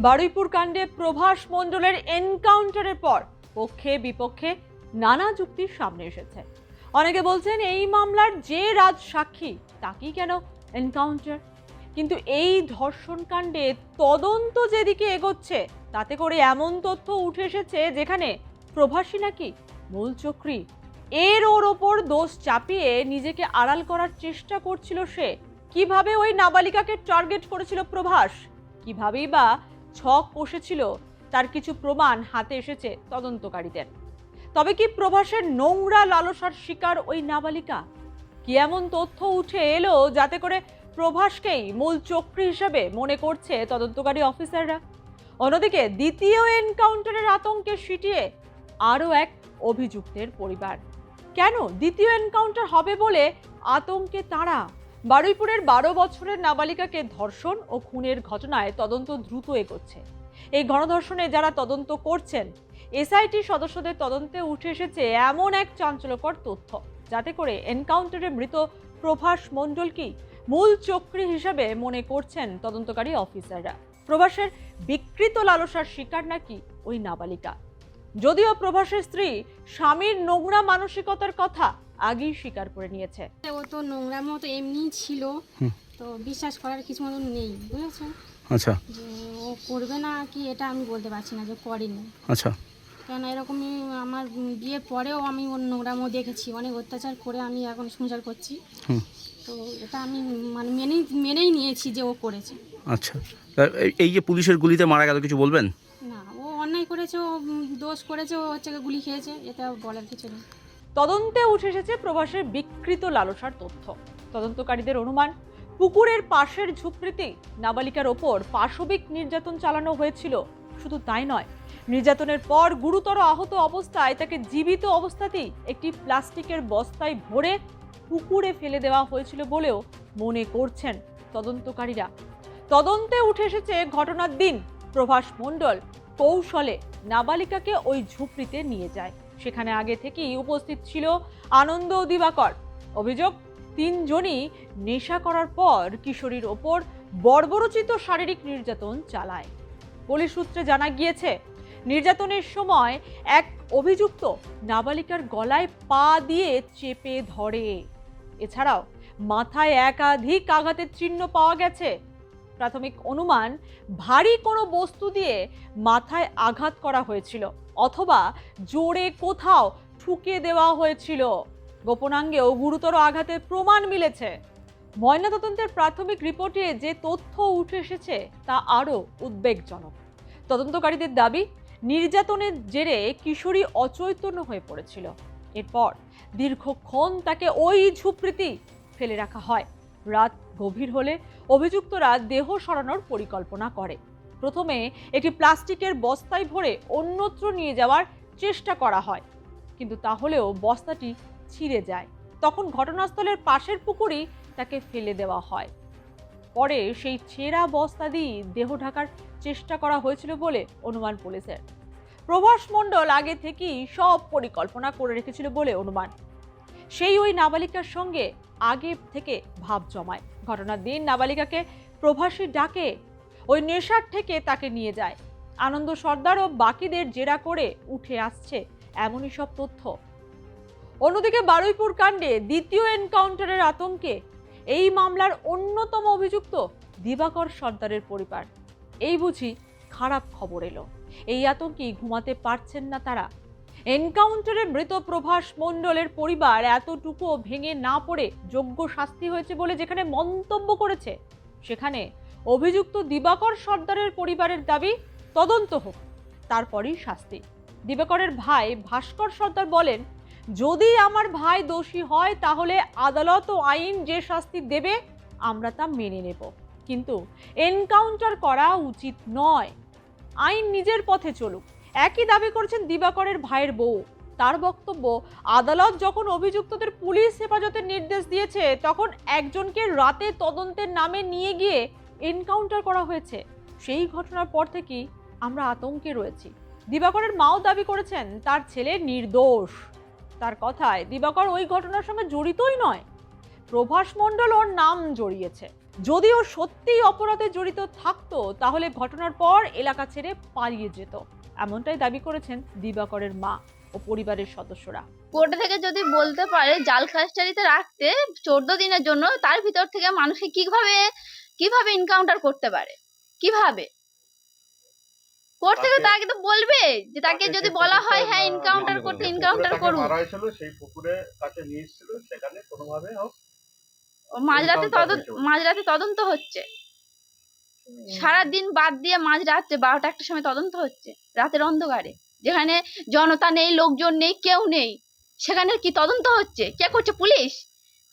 বারুইপুর কাণ্ডে প্রভাস মণ্ডলের এনকাউন্টারের পর পক্ষে বিপক্ষে নানা যুক্তির সামনে এসেছে। অনেকে বলছেন এই মামলার যে রাজ সাক্ষী তাকেই কেন এনকাউন্টার, কিন্তু এই ধর্ষণ কাণ্ডে তদন্ত যেদিকে এগোচ্ছে তাতে করে এমন তথ্য উঠে এসেছে যেখানে প্রভাসই নাকি মূল চক্রী। ওর ওপর দোষ চাপিয়ে নিজেকে আড়াল করার চেষ্টা করছিল সে। কিভাবে ওই নাবালিকাকে টার্গেট করেছিল প্রভাস, কিভাবেই বা ছক কষেছিল, তার কিছু প্রমাণ হাতে এসেছে তদন্তকারীদের। তবে কি প্রভাসের নোংরা লালসার শিকার ওই নাবালিকা? কি এমন তথ্য উঠে এলো যাতে করে প্রভাসকেই মূল চক্রী হিসেবে মনে করছে তদন্তকারী অফিসাররা? অন্যদিকে দ্বিতীয় এনকাউন্টারের আতঙ্কে সিটিয়ে আরও এক অভিযুক্তের পরিবার। কেন দ্বিতীয় এনকাউন্টার হবে বলে আতঙ্কে তারা? বারুইপুরের 12 বছরের নাবালিকাকে ধর্ষণ ও খুনের ঘটনায় তদন্ত দ্রুত এগোচ্ছে। এই গণধর্ষণে যারা তদন্ত করছেন, এসআইটি সদস্যদের তদন্তে উঠে এসেছে এমন এক চাঞ্চল্যকর তথ্য, যাতে করে এনকাউন্টারে মৃত প্রভাস মণ্ডলকেই মূল চক্রী হিসাবে মনে করছেন তদন্তকারী অফিসাররা। প্রভাসের বিকৃত লালসার শিকার নাকি ওই নাবালিকা। যদিও প্রভাসের স্ত্রী স্বামীর নোংরা মানসিকতার কথা আগেই স্বীকার করে নিয়েছে। ও তো নোংরা মতো এমনি ছিল, তো বিশ্বাস করার কিছু মতন নেই, বুঝেছো? আচ্ছা, যে ও করবে না কি এটা আমি বলতে পারছি না যে করেনি। আচ্ছা, কেন এরকমই আমার বিয়ের পরেও আমি ওর নোংরামো দেখেছি, অনেক অত্যাচার করে আমি এখন সংসার করছি। তো এটা আমি মানে মেনেই নিয়েছি যে ও করেছে। আচ্ছা। এই যে পুলিশের গুলিতে মারা গেল, কিছু বলবেন? না, ও অন্যায় করেছে, ও দোষ করেছে, ও হচ্ছে গুলি খেয়েছে, এটা বলার কিছু নেই। তদন্তে উঠে এসেছে প্রভাসের বিকৃত লালসার তথ্য। তদন্তকারীদের অনুমান, পুকুরের পাশের ঝুপড়িতে নাবালিকার ওপর পাশবিক নির্যাতন চালানো হয়েছিল। শুধু তাই নয়, নির্যাতনের পর গুরুতর আহত অবস্থায় তাকে জীবিত অবস্থাতেই একটি প্লাস্টিকের বস্তায় ভরে পুকুরে ফেলে দেওয়া হয়েছিল বলেও মনে করছেন তদন্তকারীরা। তদন্তে উঠে এসেছে ঘটনার দিন প্রভাস মণ্ডল কৌশলে নাবালিকাকে ওই ঝুপড়িতে নিয়ে যায়। সেখানে আগে থেকেই উপস্থিত ছিল আনন্দ ও দিবাকর। অভিযোগ, 3 জনই নেশা করার পর কিশোরীর ওপর বর্বরোচিত শারীরিক নির্যাতন চালায়। পুলিশ সূত্রে জানা গিয়েছে, নির্যাতনের সময় এক অভিযুক্ত নাবালিকার গলায় পা দিয়ে চেপে ধরে। এছাড়াও মাথায় একাধিক আঘাতের চিহ্ন পাওয়া গেছে। প্রাথমিক অনুমান, ভারী কোনো বস্তু দিয়ে মাথায় আঘাত করা হয়েছিল অথবা জোরে কোথাও ঠুকে দেওয়া হয়েছিল। গোপনাঙ্গেও গুরুতর আঘাতের প্রমাণ মিলেছে। ময়নাতদন্তের প্রাথমিক রিপোর্টে যে তথ্য উঠে এসেছে তা আরও উদ্বেগজনক। তদন্তকারীদের দাবি, নির্যাতনের জেরে কিশোরী অচৈতন্য হয়ে পড়েছিল। এরপর দীর্ঘক্ষণ তাকে ওই ঝুপড়িতেই ফেলে রাখা হয়। রাত গভীর হলে অভিযুক্তরা দেহ সরানোর পরিকল্পনা করে। প্রথমে একটি প্লাস্টিকের বস্তায় ভরে অন্যত্র নিয়ে যাওয়ার চেষ্টা করা হয়, কিন্তু তাহলেও বস্তাটি ছিঁড়ে যায়। তখন ঘটনাস্থলের পাশের পুকুরেই তাকে ফেলে দেওয়া হয়। পরে সেই ছেঁড়া বস্তা দিয়ে দেহ ঢাকার চেষ্টা করা হয়েছিল বলে অনুমান পুলিশের। প্রভাস মণ্ডল আগে থেকেই সব পরিকল্পনা করে রেখেছিল বলে অনুমান। সেই ওই নাবালিকার সঙ্গে আগে থেকে ভাব জমায়। ঘটনার দিন নাবালিকাকে প্রভাসী ডাকে, ওই নেশার থেকে তাকে নিয়ে যায়। আনন্দ সর্দার ও বাকিদের জেরা করে উঠে আসছে এমনই সব তথ্য। অন্যদিকে বারুইপুর কাণ্ডে দ্বিতীয় এনকাউন্টারের আতঙ্কে এই মামলার অন্যতম অভিযুক্ত দিবাকর সর্দারের পরিবার। এই বুঝি খারাপ খবর এলো। এই আতঙ্কেই ঘুমাতে পারছেন না তারা। এনকাউন্টারে মৃত প্রভাস মণ্ডলের পরিবার এতটুকু ভেঙে না পড়ে যোগ্য শাস্তি হয়েছে বলে যেখানে মন্তব্য করেছে, সেখানে অভিযুক্ত দিবাকর সর্দারের পরিবারের দাবি তদন্ত হোক, তারপরই শাস্তি। দিবাকরের ভাই ভাস্কর সর্দার বলেন, যদি আমার ভাই দোষী হয় তাহলে আদালত ও আইন যে শাস্তি দেবে আমরা তা মেনে নেব, কিন্তু এনকাউন্টার করা উচিত নয়। আইন নিজের পথে চলুক। একই দাবি করছেন দিবাকরের ভাইয়ের বউ। তার বক্তব্য, আদালত যখন অভিযুক্তদের পুলিশ হেফাজতের নির্দেশ দিয়েছে তখন একজনকে রাতে তদন্তের নামে নিয়ে গিয়ে এনকাউন্টার করা হয়েছে। সেই ঘটনার পর থেকেই আমরা আতঙ্কে রয়েছি। দিবাকরের মাও দাবি করেছেন তার ছেলে নির্দোষ। তার কথায় দিবাকর ওই ঘটনার সঙ্গে জড়িতই নয়, প্রভাস মণ্ডল ওর নাম জড়িয়েছে। যদিও সত্যিই অপরাধে জড়িত থাকতো তাহলে ঘটনার পর এলাকা ছেড়ে পালিয়ে যেত, এমনটাই দাবি করেছেন দিবাকরের মা ও পরিবারের সদস্যরা। কোর্ট থেকে যদি বলতে পারে জাল কাস্টাডিতে রাখতে 14 দিনের জন্য, তার ভিতর থেকে মানুষকে কিভাবে এনকাউন্টার করতে পারে, কিভাবে? কোর্ট থেকে তাকে তো বলবে যে তাকে যদি বলা হয় হ্যাঁ এনকাউন্টার করতে, এনকাউন্টার করুন। সেই পুকুরের কাছে নিয়ে এসেছিল, সেখানে কোনোভাবে মাঝরাতে তদন্ত হচ্ছে, সারাদিন বাদ দিয়ে মাঝরাতে 12টা 1টার সময় তদন্ত হচ্ছে, রাতের অন্ধকারে, যেখানে জনতা নেই, লোকজন নেই, কেউ নেই, সেখানে কি তদন্ত হচ্ছে? কে করছে? পুলিশ।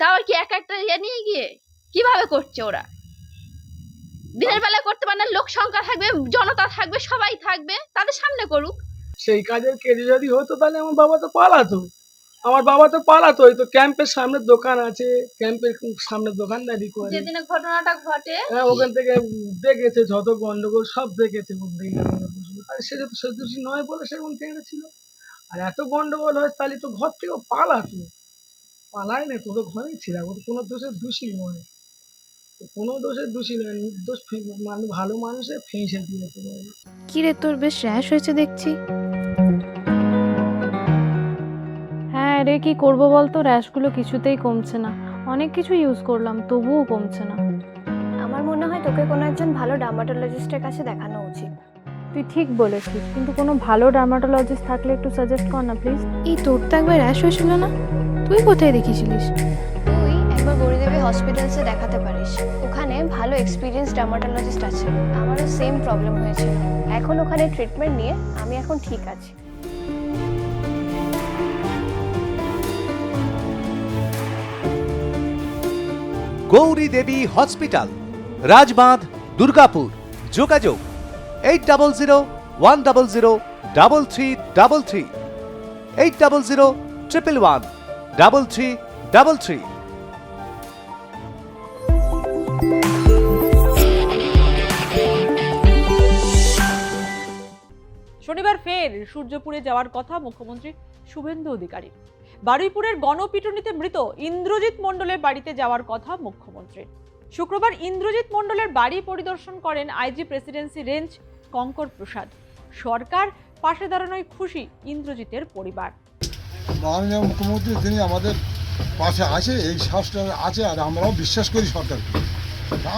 তাও কি একটা নিয়ে গিয়ে কিভাবে করছে ওরা? দিনের বেলা করতে পারে না, লোক সংখ্যা থাকবে, জনতা থাকবে, সবাই থাকবে, তাদের সামনে করুক। সেই কাজের কেড়ে যদি হতো তাহলে আমার বাবা তো পালাতো, এই তো ক্যাম্পের সামনে দোকান আছে, ক্যাম্পের সামনে দোকানদারি করে। যেদিনে ঘটনাটা ঘটে ওখান থেকে দেখেছে যত গন্ডগোল সব দেখেছে, সে তো সদস্য নয় বলে সেরকম কেড়েছিল। আর এত গন্ডগোল হয় তাহলে তো ঘর থেকে পালায় না, তো ঘরেই ছিল, ও তো কোনো দোষের দোষী নয়, নির্দোষ ভালো মানুষের ফেঁসে দিয়েছে। কি রে, তোর বেশ র্যাশ হয়েছে দেখছি। হ্যাঁ রে, কি করবো বলতো, র্যাশগুলো কিছুতেই কমছে না, অনেক কিছু ইউজ করলাম তবুও কমছে না। আমার মনে হয় তোকে কোনো একজন ভালো ডার্মাটোলজিস্টের কাছে দেখানো উচিত। তুই ঠিক বলেছিস, কিন্তু কোনো ভালো ডার্মাটোলজিস্ট থাকলে একটু সাজেস্ট কর না প্লিজ। এই তোর তো একবার র্যাশ হয়েছিল না, তুই কোথায় দেখিয়েছিলিস? তুই একবার গৌরীদেবী হসপিটালসে দেখাতে পারিস, ওখানে ভালো এক্সপিরিয়েন্স ডার্মাটোলজিস্ট আছে। আমারও সেম প্রবলেম হয়েছিল, এখন ওখানে ট্রিটমেন্ট নিয়ে আমি এখন ঠিক আছি। গৌরী দেবী হসপিটাল, রাজবাঁধ, দুর্গাপুর। যোগাযোগ 8001003333, 8001113333। শনিবার ফের সূর্যপুরে যাওয়ার কথা মুখ্যমন্ত্রী শুভেন্দু অধিকারী। বারুইপুরের গণপিটুনিতে মৃত ইন্দ্রজিৎ মণ্ডলের বাড়িতে যাওয়ার কথা মুখ্যমন্ত্রীর। শুক্রবার ইন্দ্রজিৎ মণ্ডলের বাড়ি পরিদর্শন করেন আইজি প্রেসিডেন্সি রেঞ্জ কঙ্কর প্রসাদ। সরকার পাশে দাঁড়ানোয় খুশি ইন্দ্রজিতের পরিবার। মাননীয় মুখ্যমন্ত্রী তিনি আমাদের পাশে আছে, এই সাহসটা আছে, আর আমরাও বিশ্বাস করি সরকারকে।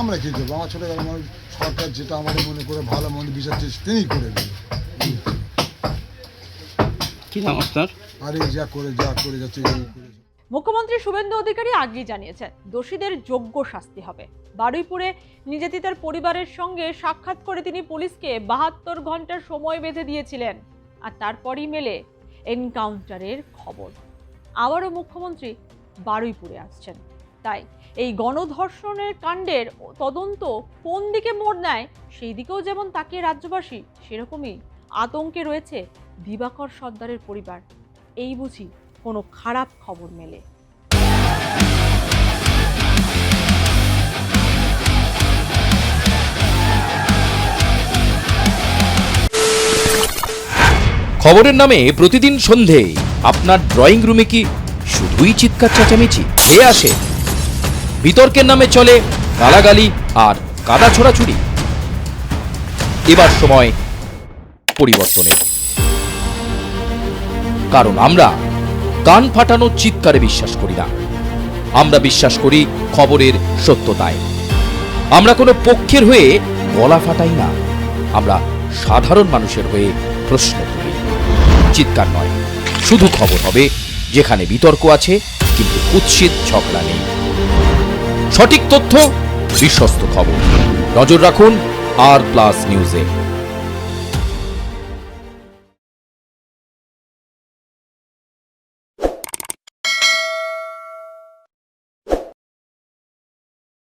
আমরা কি করবো, আমার ছোটবেলা মানুষ, সরকার যেটা আমাদের মনে করে ভালো মন্দ বিচার তিনিই করে দেবে। কি নাম আপনার? আরে যা করে যাচ্ছে। মুখ্যমন্ত্রী শুভেন্দু অধিকারী আগেই জানিয়েছেন দোষীদের যোগ্য শাস্তি হবে। বারুইপুরে নির্যাতিতার পরিবারের সঙ্গে সাক্ষাৎ করে তিনি পুলিশকে 72 ঘন্টার সময় বেঁধে দিয়েছিলেন, আর তারপরই মেলে এনকাউন্টারের খবর। আবারও মুখ্যমন্ত্রী বারুইপুরে আসছেন। তাই এই গণধর্ষণের কাণ্ডের তদন্ত কোন দিকে মোড় নেয় সেই দিকেও যেমন তাকিয়ে রাজ্যবাসী, সেরকমই আতঙ্কে রয়েছে দিবাকর সর্দারের পরিবার। এই বুঝি কোনো খারাপ খবর মেলে। খবরের নামে প্রতিদিন সন্ধে আপনার ড্রয়িং রুমে কি শুধুই চিৎকার চেঁচামেচি খেয়ে আসে? বিতর্কের নামে চলে গালাগালি আর কাদা ছোড়াছুড়ি। এবার সময় পরিবর্তনের, কারণ আমরা কান ফাটানো চিৎকারে বিশ্বাস করি না, আমরা বিশ্বাস করি খবরের সত্যতায়। আমরা কোনো পক্ষের হয়ে গলা ফাটাই না, আমরা সাধারণ মানুষের হয়ে প্রশ্ন তুলি। চিৎকার নয়, শুধু খবর হবে যেখানে বিতর্ক আছে কিন্তু কুৎসিত ঝগড়া নেই। সঠিক তথ্য, বিশ্বস্ত খবর। নজর রাখুন আর প্লাস নিউজে।